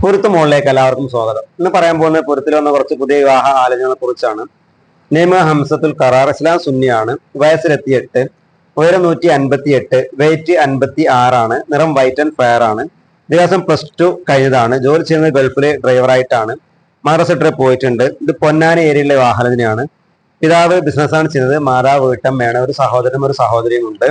പൊരുത്ത മോളിലേക്ക് എല്ലാവർക്കും സ്വാഗതം. ഇന്ന് പറയാൻ പോകുന്ന പൊരുത്തിൽ വന്ന കുറച്ച് പുതിയ വിവാഹ ആലോചനകളെ കുറിച്ചാണ്. നെയ്മ ഹംസത്തുൽ ഖറാർ, ഇസ്ലാം സുന്നിയാണ്, വയസ്സിലെത്തിയെട്ട്, ഉയരം 158, വെയിറ്റ് 56, നിറം വൈറ്റ് ആൻഡ് ഫയർ ആണ്, ദിവസം +2 കഴിഞ്ഞതാണ്, ജോലി ചെയ്യുന്നത് ഗൾഫിലെ ഡ്രൈവറായിട്ടാണ്, മദ്രസ പോയിട്ടുണ്ട്. ഇത് പൊന്നാനി ഏരിയയിലെ വാഹനത്തിനാണ്. പിതാവ് ബിസിനസ്സാണ് ചെയ്യുന്നത്, മാതാവ് വീട്ടമ്മയാണ്, ഒരു സഹോദരനും ഒരു സഹോദരിയും ഉണ്ട്.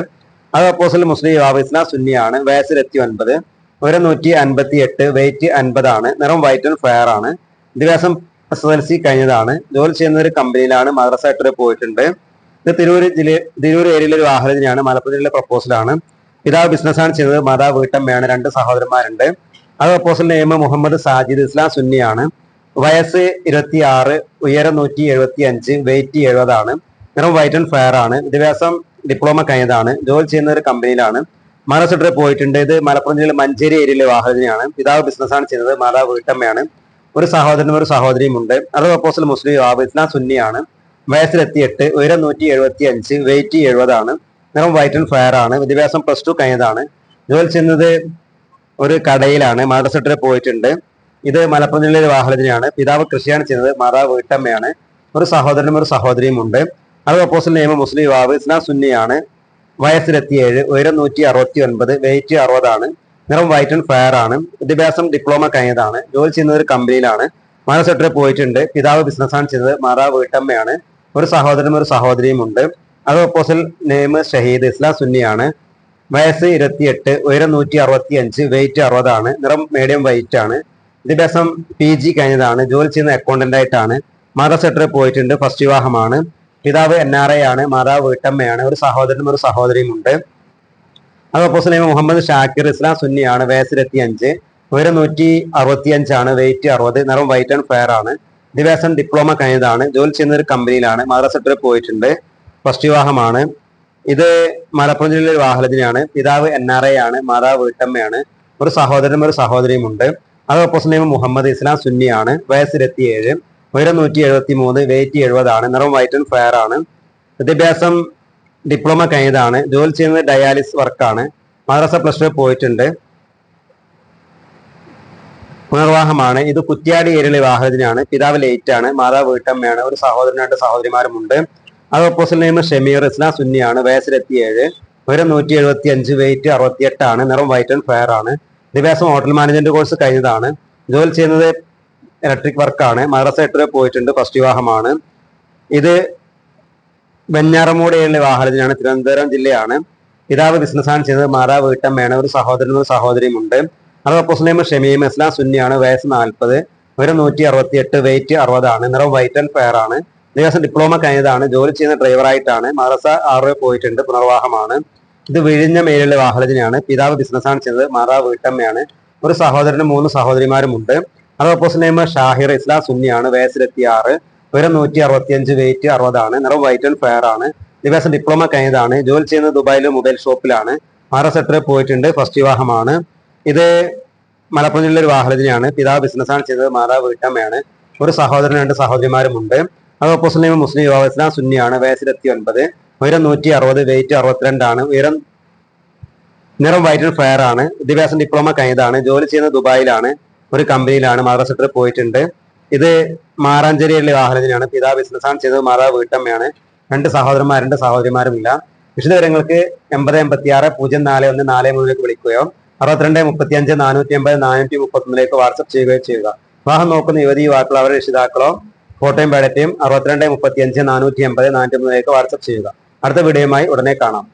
അത് അപ്പോസിൽ മുസ്ലിം യുവാവ്, ഇസ്ലാം സുന്നിയാണ്, വയസ്സിലെത്തി 9, ഉയരം 158, വെയിറ്റ് 50, നിറം വൈറ്റ് ആൻഡ് ഫയർ ആണ്, ദിവസം SSLC കഴിഞ്ഞതാണ്, ജോലി ചെയ്യുന്ന ഒരു കമ്പനിയിലാണ്, മദ്രസ പോയിട്ടുണ്ട്. ഇത് തിരൂർ ഏരിയയിലെ ഒരു വാഹനത്തിനാണ്, മലപ്പുറം ജില്ലയിലെ പ്രപ്പോസലാണ്. പിതാവ് ബിസിനസ്സാണ് ചെയ്യുന്നത്, മാതാവ് വീട്ടമ്മയാണ്, 2 സഹോദരന്മാരുണ്ട്. അത് അപ്പോസിൽ നെയ്മ മുഹമ്മദ് സാജിദ്, ഇസ്ലാം സുന്നിയാണ്, വയസ്സ് 26, ഉയരം 175, വെയിറ്റ് 70, നിറം വൈറ്റ് ആൻഡ് ഫയർ ആണ്, വിദ്യാഭ്യാസം ഡിപ്ലോമ കഴിഞ്ഞതാണ്, ജോലി ചെയ്യുന്ന ഒരു കമ്പനിയിലാണ്, മദ്രസ പോയിട്ടുണ്ട്. ഇത് മലപ്പുറം ജില്ലയിലെ മഞ്ചേരി ഏരിയയിലെ വാഹനത്തിനാണ്. പിതാവ് ബിസിനസ്സാണ് ചെയ്യുന്നത്, മാതാവ് വീട്ടമ്മയാണ്, ഒരു സഹോദരനും ഒരു സഹോദരിയും ഉണ്ട്. അത് അപ്പോസിൽ മുസ്ലിം യുവാവ്, ഇസ്ലാം സുന്നിയാണ്, വയസ്സിലെത്തി8, ഉയരം 175, വെയിറ്റ് 70, നിറം വൈറ്റ് ആൻഡ് ഫയർ ആണ്, വിദ്യാഭ്യാസം +2 കഴിഞ്ഞതാണ്, ജോലി ചെയ്യുന്നത് ഒരു കടയിലാണ്, മദ്രസ പോയിട്ടുണ്ട്. ഇത് മലപ്പുറം ജില്ലയിലെ വാഹനത്തിനാണ്. പിതാവ് കൃഷിയാണ് ചെയ്യുന്നത്, മാതാവ് വീട്ടമ്മയാണ്, ഒരു സഹോദരനും ഒരു സഹോദരിയും ഉണ്ട്. അത് അപ്പോസിൽ നിയമം മുസ്ലിം യുവാവ്, ഇസ്ലാം സുന്നിയാണ്, വയസ്സിലെത്തി7, ഉയരം 169, വെയിറ്റ് 60, നിറം വൈറ്റ് ആൻഡ് ഫയർ ആണ്, വിദ്യാഭ്യാസം ഡിപ്ലോമ കഴിഞ്ഞതാണ്, ജോലി ചെയ്യുന്ന ഒരു കമ്പനിയിലാണ്, മദ്രസ പോയിട്ടുണ്ട്. പിതാവ് ബിസിനസ്സാണ് ചെയ്യുന്നത്, മാതാവ് വീട്ടമ്മയാണ്, ഒരു സഹോദരനും ഒരു സഹോദരിയും ഉണ്ട്. അത് ഓപ്പോസിൽ നെയ്മ് ഷഹീദ്, ഇസ്ലാം സുന്നിയാണ്, വയസ്സ് 28, ഉയരം 165, വെയിറ്റ് 60, നിറം മീഡിയം വൈറ്റ് ആണ്, വിദ്യാഭ്യാസം PG കഴിഞ്ഞതാണ്, ജോലി ചെയ്യുന്ന അക്കൗണ്ടന്റ് ആയിട്ടാണ്, മദ്രസ പോയിട്ടുണ്ട്. ഫസ്റ്റ് വിവാഹമാണ്. പിതാവ് NRI ആണ്, മാതാവ് വീട്ടമ്മയാണ്, ഒരു സഹോദരനും ഒരു സഹോദരിയും ഉണ്ട്. അത് ഓപ്പോസിൽ മുഹമ്മദ് ഷാക്കിർ, ഇസ്ലാം സുന്നിയാണ്, വയസ്സിലെത്തി5, ഉയരം 165, വെയിറ്റ് 60, നിറം വൈറ്റ് ആൻഡ് ഫയർ ആണ്, വിദ്യാഭ്യാസം ഡിപ്ലോമ കഴിഞ്ഞതാണ്, ജോലി ചെയ്യുന്ന ഒരു കമ്പനിയിലാണ്, മദ്രസ പോയിട്ടുണ്ട്. ഫസ്റ്റ് വിവാഹമാണ്. ഇത് മലപ്പുറം ജില്ലയിലെ വാഹനത്തിനാണ്. പിതാവ് NRI ആണ്, മാതാവ് വീട്ടമ്മയാണ്, ഒരു സഹോദരനും ഒരു സഹോദരിയും ഉണ്ട്. അത് ഓപ്പോസിൽ മുഹമ്മദ്, ഇസ്ലാം സുന്നിയാണ്, വയസ്സിലെത്തി7, ഉയരം 173, വെയിറ്റ് 70, നിറം വൈറ്റ് ആൻഡ് ഫയർ ആണ്, വിദ്യാഭ്യാസം ഡിപ്ലോമ കഴിഞ്ഞതാണ്, ജോലി ചെയ്യുന്നത് ഡയാലിസിസ് വർക്കാണ്, മദ്രസ +2 പോയിട്ടുണ്ട്. പുനർവാഹമാണ്. ഇത് കുറ്റ്യാടി ഏരിയയിലെ വാഹനത്തിനാണ്. പിതാവ് ലേറ്റ് ആണ്, മാതാവ് വീട്ടമ്മയാണ്, ഒരു സഹോദരൻ 2 സഹോദരിമാരുമുണ്ട്. അത് ഓപ്പോസിൽ നെയ്മ് ഷമീർ, ഇസ്ലാം സുന്നിയാണ്, വയസ്സിലെത്തി7, ഉയരം 175, വെയിറ്റ് 68, നിറം വൈറ്റ് ആൻഡ് ഫയർ ആണ്, വിദ്യാഭ്യാസം ഹോട്ടൽ മാനേജ്മെന്റ് കോഴ്സ് കഴിഞ്ഞതാണ്, ജോലി ചെയ്യുന്നത് ഇലക്ട്രിക് വർക്കാണ്, മദ്രസ പോയിട്ടുണ്ട്. ഫസ്റ്റ് വിവാഹമാണ്. ഇത് വെഞ്ഞാറമൂട് ഏരിയയിലെ വാഹനത്തിനാണ്, തിരുവനന്തപുരം ജില്ലയാണ്. പിതാവ് ബിസിനസ്സാണ് ചെയ്യുന്നത്, മാതാവ് വീട്ടമ്മയാണ്, ഒരു സഹോദരനും ഒരു സഹോദരിയും ഉണ്ട്. അത് ഓപ്പോസിൽ നെയ്മ് ഷമീം, ഇസ്ലാം സുന്നിയാണ്, വയസ്സ് 40, ഉയരം 168, വെയിറ്റ് 60, നിറം വൈറ്റ് ആൻഡ് ഫയർ ആണ്, ദിവസം ഡിപ്ലോമ കഴിഞ്ഞതാണ്, ജോലി ചെയ്യുന്ന ഡ്രൈവറായിട്ടാണ്, മദ്രസ 6 പോയിട്ടുണ്ട്. പുനർവാഹമാണ്. ഇത് വിഴിഞ്ഞം ഏരിയയിലെ വാഹനത്തിനാണ്. പിതാവ് ബിസിനസ്സാണ് ചെയ്യുന്നത്, മാതാവ് വീട്ടമ്മയാണ്, ഒരു സഹോദരനും 3 സഹോദരിമാരും ഉണ്ട്. അത് ഓപ്പോസിറ്റ് നെയ്മ് ഷാഹിർ, ഇസ്ലാം സുന്നിയാണ്, വയസ്സിലെത്തി6, ഉയരം 165, വെയിറ്റ് 60, നിറം വൈറ്റ് ആൻഡ് ഫയർ ആണ്, ദിവസം ഡിപ്ലോമ കഴിഞ്ഞതാണ്, ജോലി ചെയ്യുന്നത് ദുബായിലെ മൊബൈൽ ഷോപ്പിലാണ്, മദ്രസ പോയിട്ടുണ്ട്. ഫസ്റ്റ് വിവാഹമാണ്. ഇത് മലപ്പുറം ജില്ലയിലെ ഒരു വാഹനത്തിനാണ്. പിതാവ് ബിസിനസ്സാണ് ചെയ്തത്, മാതാവ് വീട്ടമ്മയാണ്, ഒരു സഹോദരൻ 2 സഹോദരിമാരുമുണ്ട്. അത് ഓപ്പോസിറ്റ് നെയ്മ് മുസ്ലിം യുവാവ്, ഇസ്ലാം സുന്നിയാണ്, വയസ്സിലെത്തി9, ഉയരം 160, വെയിറ്റ് 62, നിറം വൈറ്റ് ആൻഡ് ഫയർ ആണ്, വിദ്യാഭ്യാസം ഡിപ്ലോമ കഴിഞ്ഞതാണ്, ജോലി ചെയ്യുന്നത് ദുബായിലാണ്, ഒരു കമ്പനിയിലാണ്, മദ്രസ പോയിട്ടുണ്ട്. ഇത് മാറാഞ്ചേരിയിലെ വാഹനത്തിനാണ്. പിതാവ് ബിസിനസ്സാണ് ചെയ്തത്, മാതാവ് വീട്ടമ്മയാണ്, 2 സഹോദരന്മാർ 2 സഹോദരിമാരുമില്ല. വിശദവിവരങ്ങൾക്ക് 8056 041 43 വിളിക്കുകയോ 62 35 480 431 വാട്സപ്പ് ചെയ്യുകയോ ചെയ്യുക. വിവാഹം നോക്കുന്ന യുവതി യുവാക്കൾ അവരുടെ രക്ഷിതാക്കളോ ഫോട്ടോയും ബയോഡേറ്റയും 62 35 480 403 വാട്സപ്പ് ചെയ്യുക. അടുത്ത വീഡിയോയുമായി ഉടനെ കാണാം.